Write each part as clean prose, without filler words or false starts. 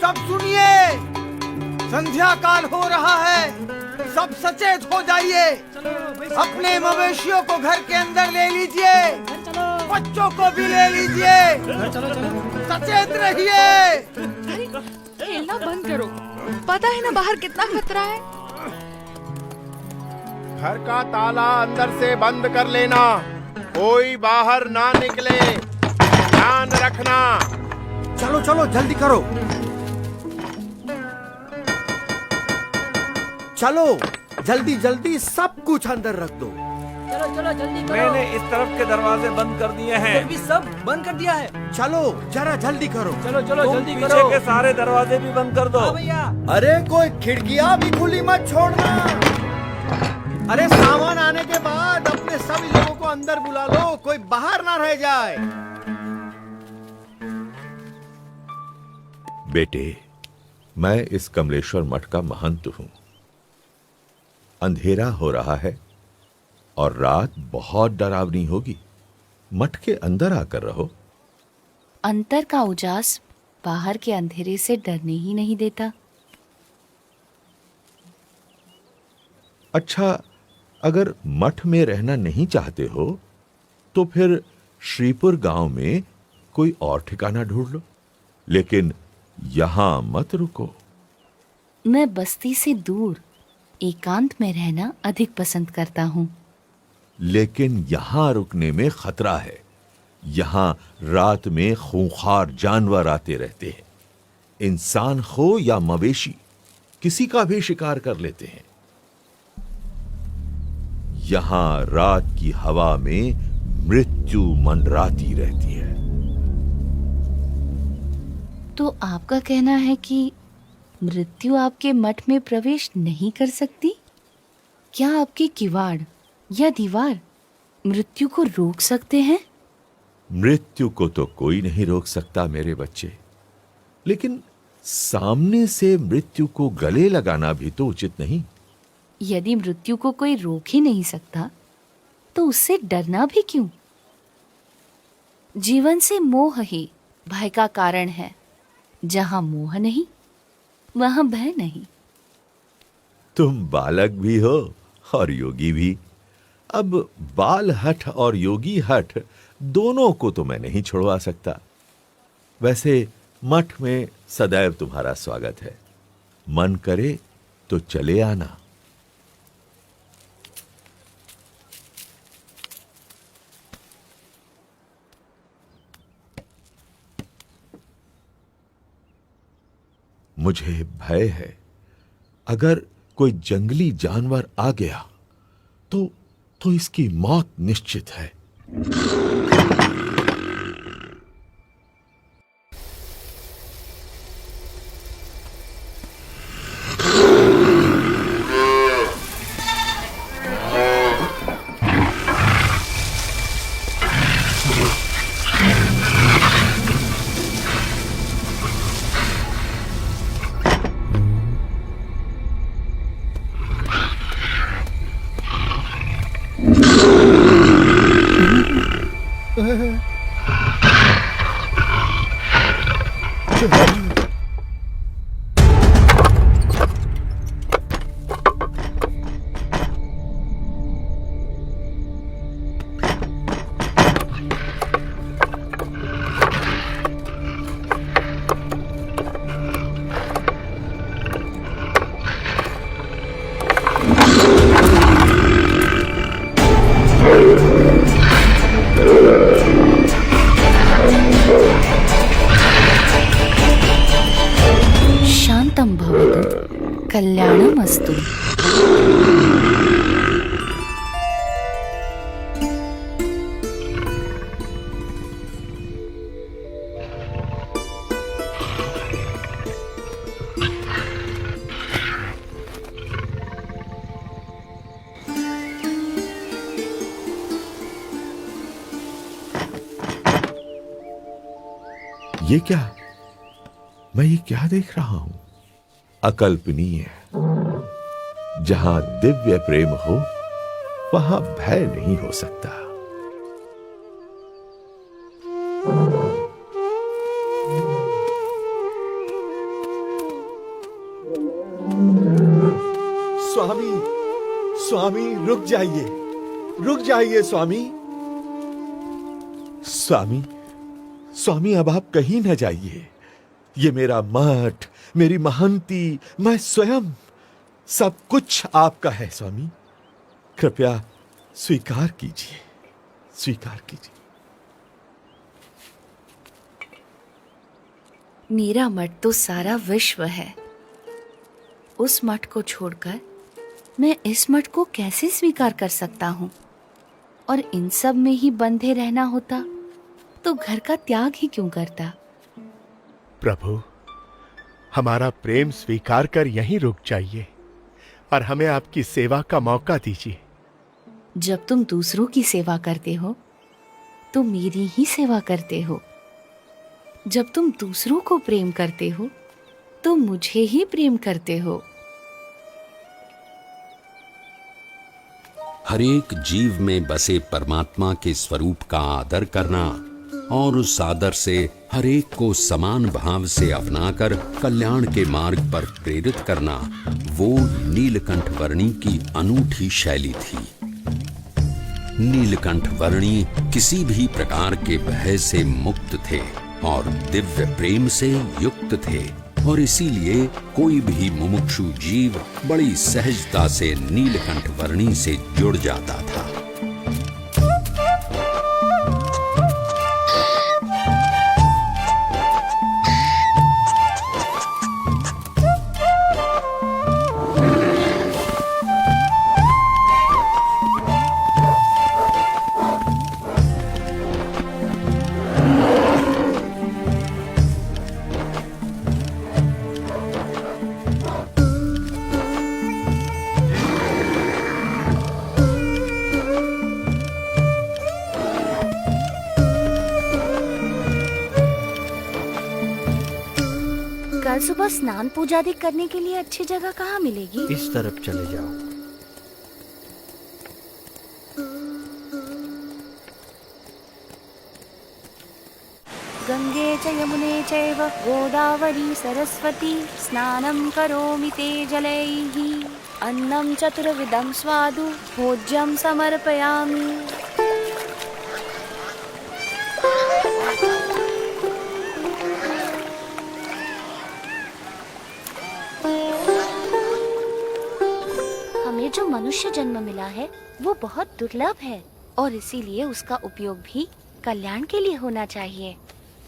सब सुनिए, संध्या काल हो रहा है, सब सचेत हो जाइए। अपने मवेशियों को घर के अंदर ले लीजिए, बच्चों को भी ले लीजिए, सचेत रहिए। खेलना बंद करो, पता है ना बाहर कितना खतरा है। घर का ताला अंदर से बंद कर लेना, कोई बाहर ना निकले, ध्यान रखना। चलो चलो जल्दी करो, चलो जल्दी जल्दी सब कुछ अंदर रख दो। चलो चलो जल्दी करो। मैंने इस तरफ के दरवाजे बंद कर दिए हैं। भी सब बंद कर दिया है। चलो जरा जल्दी करो। चलो चलो तुम जल्दी पीछे करो। के सारे दरवाजे भी बंद कर दो। हाँ भैया। अरे कोई खिड़कियां भी खुली मत छोड़ना। अरे सामान आने के बाद अपने सभी लोगों को अंदर बुला लो, कोई बाहर ना रह जाए। बेटे, मैं इस कमलेश्वर मठ का महंत हूं। अंधेरा हो रहा है और रात बहुत डरावनी होगी। मठ के अंदर आकर रहो। अंतर का उजास बाहर के अंधेरे से डरने ही नहीं देता। अच्छा, अगर मठ में रहना नहीं चाहते हो तो फिर श्रीपुर गांव में कोई और ठिकाना ढूंढ लो, लेकिन यहां मत रुको। मैं बस्ती से दूर एकांत में रहना अधिक पसंद करता हूँ। लेकिन यहां रुकने में खतरा है। यहां रात में खूंखार जानवर आते रहते हैं। इंसान हो या मवेशी, किसी का भी शिकार कर लेते हैं। यहां रात की हवा में मृत्यु मंडराती रहती है। तो आपका कहना है कि मृत्यु आपके मठ में प्रवेश नहीं कर सकती? क्या आपके किवाड़ या दीवार मृत्यु को रोक सकते हैं? मृत्यु को तो कोई नहीं रोक सकता मेरे बच्चे, लेकिन सामने से मृत्यु को गले लगाना भी तो उचित नहीं। यदि मृत्यु को कोई रोक ही नहीं सकता तो उससे डरना भी क्यों? जीवन से मोह ही भय का कारण है। जहां मोह नहीं वहां भय नहीं। तुम बालक भी हो और योगी भी। अब बाल हठ और योगी हठ दोनों को तो मैं नहीं छुड़वा सकता। वैसे मठ में सदैव तुम्हारा स्वागत है। मन करे तो चले आना। मुझे भय है, अगर कोई जंगली जानवर आ गया तो इसकी मौत निश्चित है। शांतं भवतु, कल्याणमस्तु। ये क्या? मैं ये क्या देख रहा हूं? अकल्पनीय। जहां दिव्य प्रेम हो वहां भय नहीं हो सकता। स्वामी, स्वामी रुक जाइए, रुक जाइए स्वामी। स्वामी, स्वामी अब आप कहीं न जाइए। ये मेरा मठ, मेरी महंती, मैं स्वयं, सब कुछ आपका है स्वामी। कृपया स्वीकार कीजिए, स्वीकार कीजिए। मेरा मठ तो सारा विश्व है। उस मठ को छोड़कर मैं इस मठ को कैसे स्वीकार कर सकता हूँ? और इन सब में ही बंधे रहना होता तो घर का त्याग ही क्यों करता? प्रभु, हमारा प्रेम स्वीकार कर यहीं रुक जाइए और हमें आपकी सेवा का मौका दीजिए। जब तुम दूसरों की सेवा करते हो तो मेरी ही सेवा करते हो। जब तुम दूसरों को प्रेम करते हो तो मुझे ही प्रेम करते हो। हरेक जीव में बसे परमात्मा के स्वरूप का आदर करना और उस आदर से हरेक को समान भाव से अपनाकर कल्याण के मार्ग पर प्रेरित करना, वो नीलकंठ वर्णी की अनूठी शैली थी। नीलकंठ वर्णी किसी भी प्रकार के भय से मुक्त थे और दिव्य प्रेम से युक्त थे, और इसीलिए कोई भी मुमुक्षु जीव बड़ी सहजता से नीलकंठ वर्णी से जुड़ जाता था। कल सुबह स्नान पूजा आदि करने के लिए अच्छी जगह कहाँ मिलेगी? इस तरफ चले जाओ। गंगे च यमुने चैव गोदावरी सरस्वती स्नानं करोमि ते जलैः अन्नं चतुर्विधं स्वादु भोज्यं समर्पयामि। हमें जो मनुष्य जन्म मिला है वो बहुत दुर्लभ है और इसीलिए उसका उपयोग भी कल्याण के लिए होना चाहिए।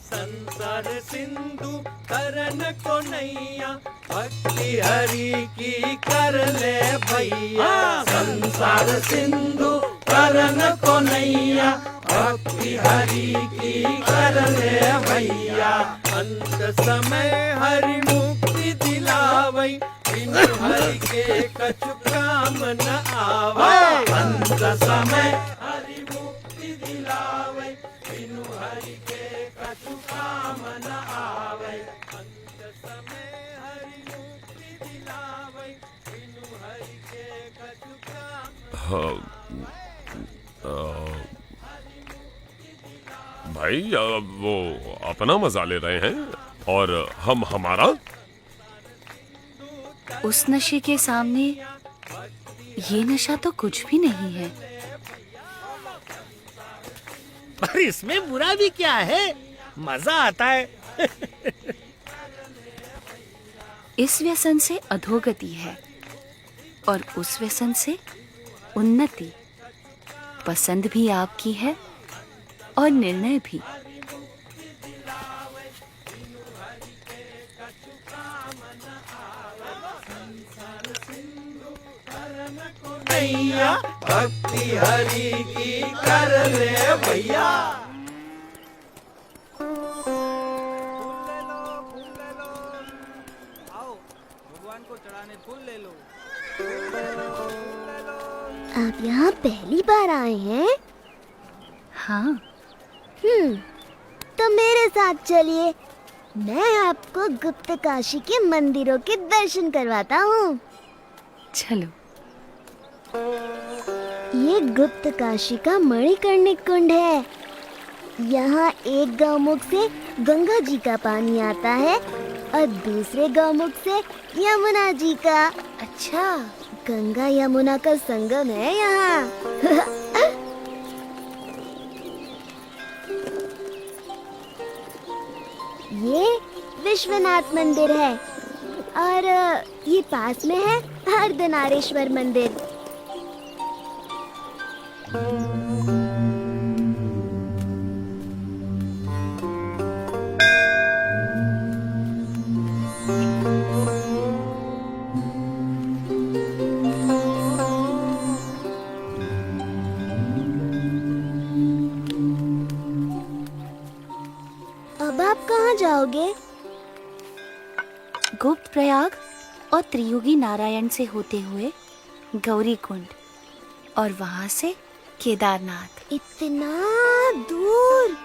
संसार सिंधु करन को नैया, भक्ति हरि की कर ले भैया। संसार सिंधु करन को नैया, भक्ति हरि की कर ले भैया। अंत समय हरि मुक्ति दिलावै, बिनु हरि के कछु काम न आवै। अंत समय हरि मुक्ति दिलावै, बिनु हरि के कछु काम न आवै। अंत समय हरि मुक्ति दिलावै, बिनु हरि के कछु काम। भाई वो अपना मजा ले रहे हैं और हम हमारा। उस नशे के सामने ये नशा तो कुछ भी नहीं है। पर इसमें बुरा भी क्या है, मजा आता है। इस व्यसन से अधोगति है और उस व्यसन से उन्नति। पसंद भी आपकी है और निर्णय भी। भक्ति हरि की कर ले भैया। आओ भगवान को चढ़ाने फूल ले लो। आप यहाँ पहली बार आए हैं? हाँ। तो मेरे साथ चलिए, मैं आपको गुप्त काशी के मंदिरों के दर्शन करवाता हूँ। चलो। ये गुप्त काशी का मणिकर्णिक कुंड है। यहाँ एक गौमुख से गंगा जी का पानी आता है और दूसरे गौमुख से यमुना जी का। अच्छा, गंगा यमुना का संगम है यहाँ। ये विश्वनाथ मंदिर है और ये पास में है अर्धनारीश्वर मंदिर। अब आप कहाँ जाओगे? गुप्त प्रयाग और त्रियुगी नारायण से होते हुए गौरी कुंड और वहां से केदारनाथ। इतना दूर?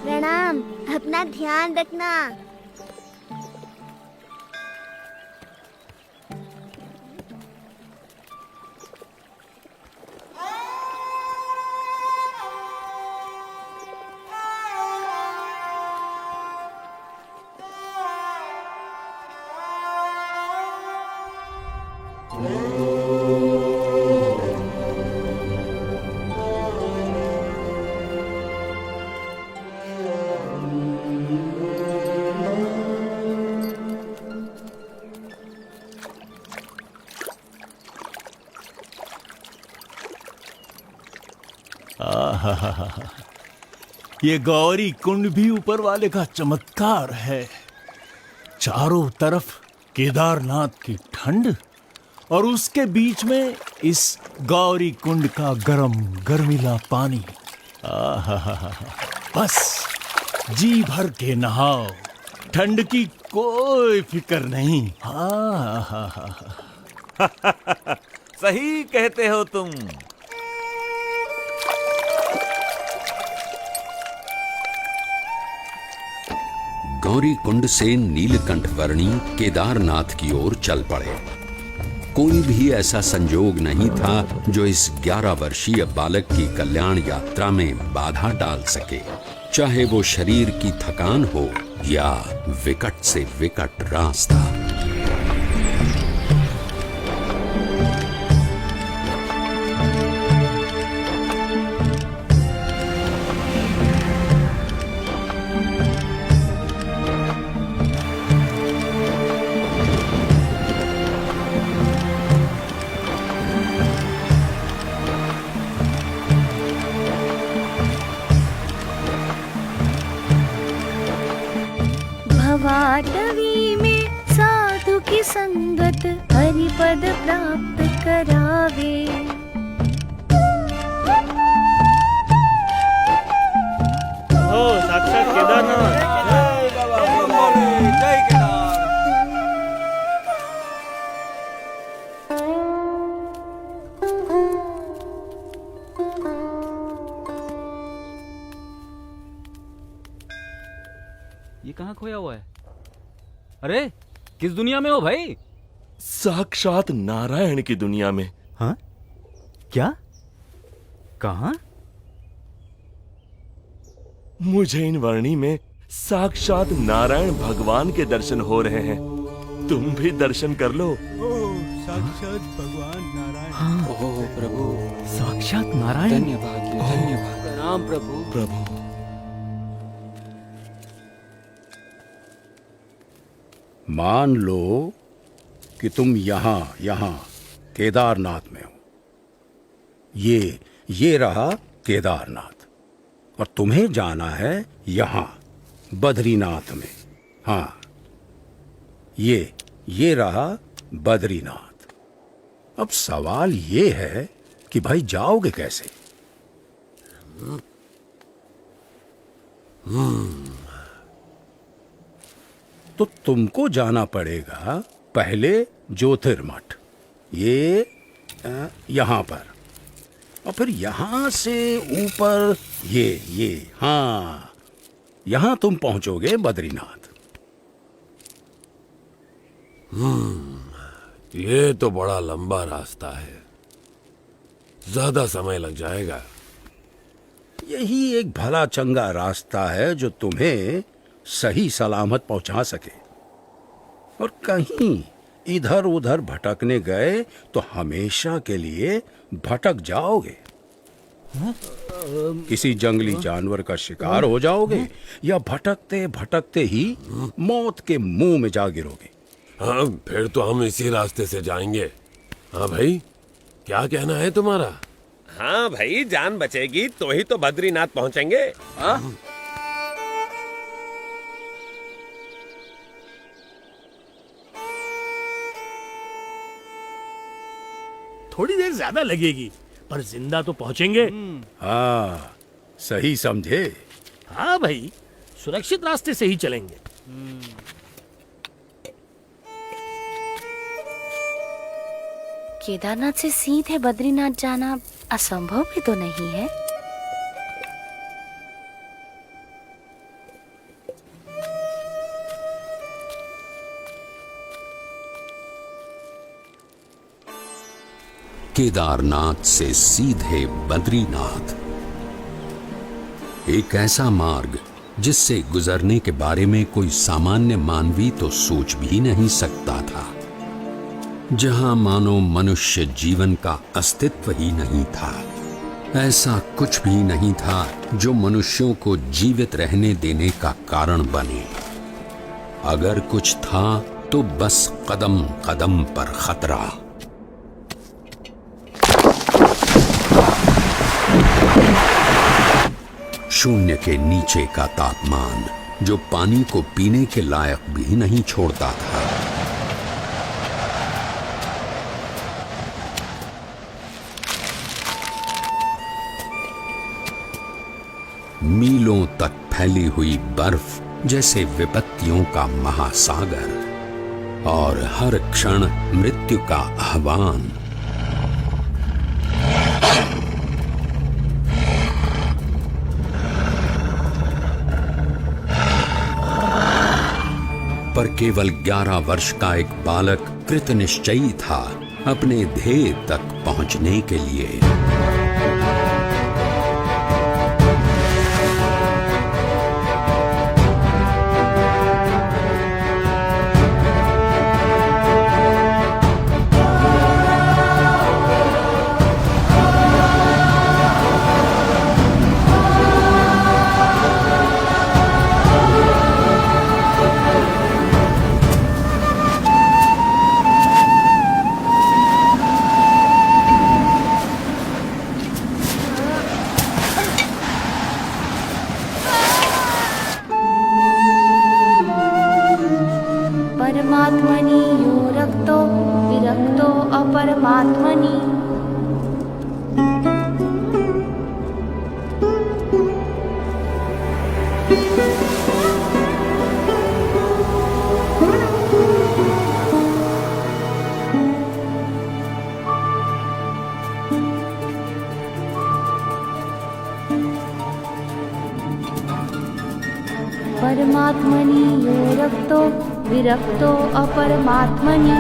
प्रणाम, अपना ध्यान रखना। ये गौरी कुंड भी ऊपर वाले का चमत्कार है। चारों तरफ केदारनाथ की ठंड और उसके बीच में इस गौरी कुंड का गर्मीला पानी। बस जी भर के नहाओ, ठंड की कोई फिक्र नहीं। सही कहते हो तुम। गौरी कुंड से नीलकंठ वर्णी केदारनाथ की ओर चल पड़े। कोई भी ऐसा संजोग नहीं था जो इस 11 वर्षीय बालक की कल्याण यात्रा में बाधा डाल सके, चाहे वो शरीर की थकान हो या विकट से विकट रास्ता। भवाटवी में साधु की संगत हरिपद प्राप्त करावे। हो साक्षात केदारनाथ। जय केदार। ये कहाँ खोया हुआ है? अरे किस दुनिया में हो भाई? साक्षात नारायण की दुनिया में। हाँ? क्या? कहाँ? मुझे इन वर्णी में साक्षात नारायण भगवान के दर्शन हो रहे हैं। तुम भी दर्शन कर लो। साक्षात भगवान नारायण। हाँ। ओह प्रभु, साक्षात नारायण। धन्यवाद धन्यवाद। प्रणाम प्रभु। प्रभु मान लो कि तुम यहां केदारनाथ में हो। ये रहा केदारनाथ और तुम्हें जाना है यहां बद्रीनाथ में। हाँ, ये रहा बद्रीनाथ। अब सवाल ये है कि भाई जाओगे कैसे? तो तुमको जाना पड़ेगा पहले ज्योतिर्मठ, ये यहाँ पर, और फिर यहाँ से ऊपर ये हाँ, यहाँ तुम पहुंचोगे बद्रीनाथ। ये तो बड़ा लंबा रास्ता है, ज्यादा समय लग जाएगा। यही एक भला चंगा रास्ता है जो तुम्हें सही सलामत पहुंचा सके, और कहीं इधर उधर भटकने गए तो हमेशा के लिए भटक जाओगे। किसी जंगली जानवर का शिकार हो जाओगे, या भटकते भटकते ही मौत के मुंह में जा गिरोगे। हाँ, फिर तो हम इसी रास्ते से जाएंगे। हाँ भाई, क्या कहना है तुम्हारा? हाँ भाई, जान बचेगी तो ही तो बद्रीनाथ पहुंचेंगे। हाँ? थोड़ी देर ज्यादा लगेगी, पर जिंदा तो पहुंचेंगे। हाँ, सही समझे। हाँ भाई, सुरक्षित रास्ते से ही चलेंगे। केदारनाथ से सीधे बद्रीनाथ जाना असंभव भी तो नहीं है। केदारनाथ से सीधे बद्रीनाथ, एक ऐसा मार्ग जिससे गुजरने के बारे में कोई सामान्य मानवी तो सोच भी नहीं सकता था, जहां मानो मनुष्य जीवन का अस्तित्व ही नहीं था। ऐसा कुछ भी नहीं था जो मनुष्यों को जीवित रहने देने का कारण बने। अगर कुछ था तो बस कदम कदम पर खतरा। शून्य के नीचे का तापमान जो पानी को पीने के लायक भी नहीं छोड़ता था। मीलों तक फैली हुई बर्फ जैसे विपत्तियों का महासागर, और हर क्षण मृत्यु का आह्वान। पर केवल 11 वर्ष का एक बालक कृत निश्चयी था अपने ध्येय तक पहुंचने के लिए। परमात्मनि यो रक्तो विरक्तो अपरमात्मनि। परमात्मनि यो रक्तो विरक्तो अपरमात्मनि।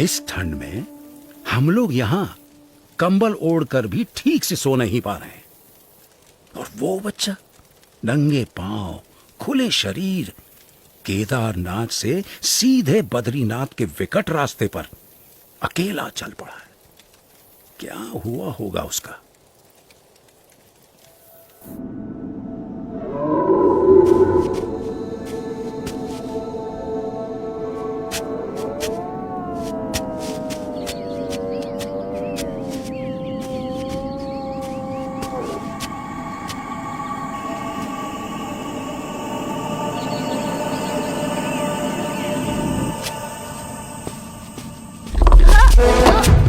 इस ठंड में हम लोग यहाँ कंबल ओढ़कर भी ठीक से सो नहीं पा रहे, और वो बच्चा नंगे पांव खुले शरीर केदारनाथ से सीधे बद्रीनाथ के विकट रास्ते पर अकेला चल पड़ा है। क्या हुआ होगा उसका? आ, आ,